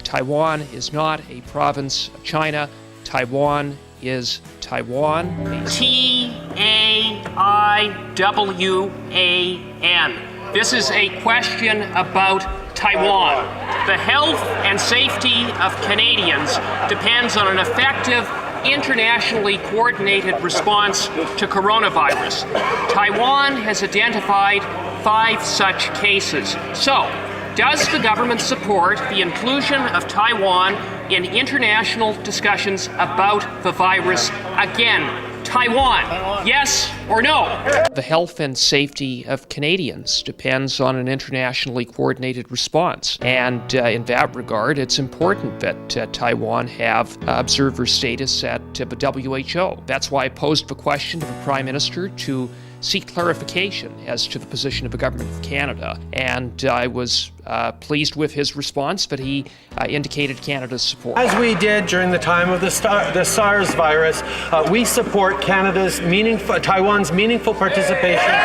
Taiwan is not a province of China. Taiwan is Taiwan. T-A-I-W-A-N. This is a question about Taiwan. The health and safety of Canadians depends on an effective, internationally coordinated response to coronavirus. Taiwan has identified 5 such cases. So, does the government support the inclusion of Taiwan in international discussions about the virus? Again, Taiwan, yes or no? The health and safety of Canadians depends on an internationally coordinated response. And in that regard, it's important that Taiwan have observer status at the WHO. That's why I posed the question to the Prime Minister to seek clarification as to the position of the Government of Canada. And I was pleased with his response, but he indicated Canada's support. As we did during the time of the SARS virus, we support Taiwan's meaningful participation in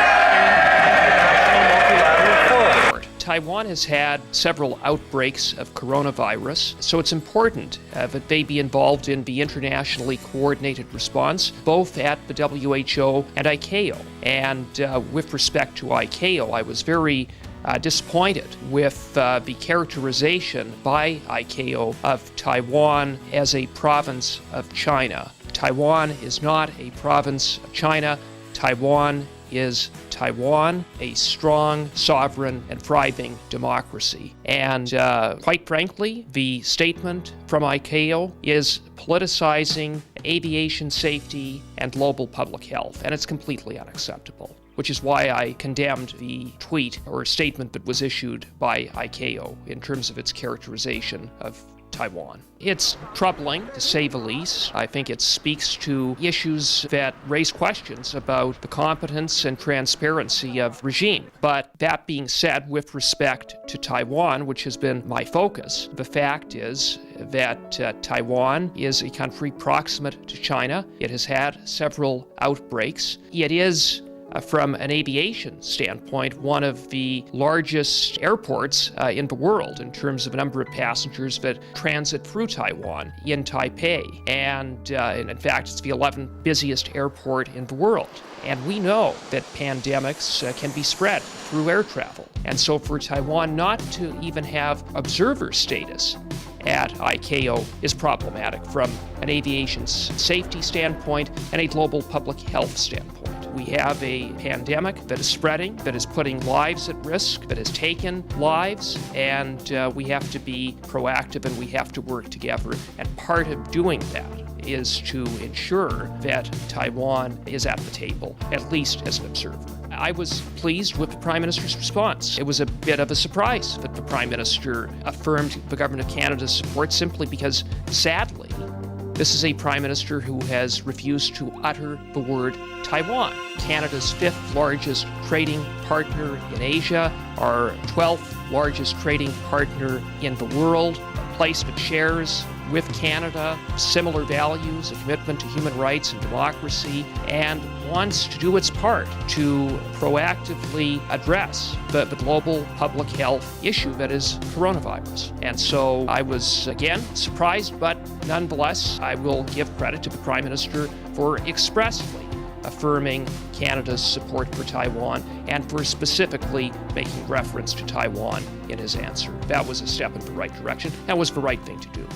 multilateral fora. Taiwan has had several outbreaks of coronavirus, so it's important that they be involved in the internationally coordinated response, both at the WHO and ICAO. And with respect to ICAO, I was very disappointed with the characterization by ICAO of Taiwan as a province of China. Taiwan is not a province of China. Taiwan is Taiwan, a strong, sovereign, and thriving democracy. And quite frankly, the statement from ICAO is politicizing aviation safety and global public health, and it's completely unacceptable, which is why I condemned the tweet or statement that was issued by ICAO in terms of its characterization of Taiwan. It's troubling, to say the least. I think it speaks to issues that raise questions about the competence and transparency of regime. But that being said, with respect to Taiwan, which has been my focus, the fact is that Taiwan is a country proximate to China. It has had several outbreaks. It is from an aviation standpoint, one of the largest airports in the world in terms of a number of passengers that transit through Taiwan in Taipei. And in fact, it's the 11th busiest airport in the world. And we know that pandemics can be spread through air travel. And so for Taiwan not to even have observer status at ICAO is problematic from an aviation safety standpoint and a global public health standpoint. We have a pandemic that is spreading, that is putting lives at risk, that has taken lives, and we have to be proactive and we have to work together. And part of doing that is to ensure that Taiwan is at the table, at least as an observer. I was pleased with the Prime Minister's response. It was a bit of a surprise that the Prime Minister affirmed the Government of Canada's support simply because, sadly, this is a Prime Minister who has refused to utter the word Taiwan. Canada's 5th largest trading partner in Asia, our 12th largest trading partner in the world, a place that shares with Canada similar values, a commitment to human rights and democracy, and wants to do its part to proactively address the global public health issue that is coronavirus. And so I was, again, surprised, but nonetheless, I will give credit to the Prime Minister for expressly affirming Canada's support for Taiwan and for specifically making reference to Taiwan in his answer. That was a step in the right direction. That was the right thing to do.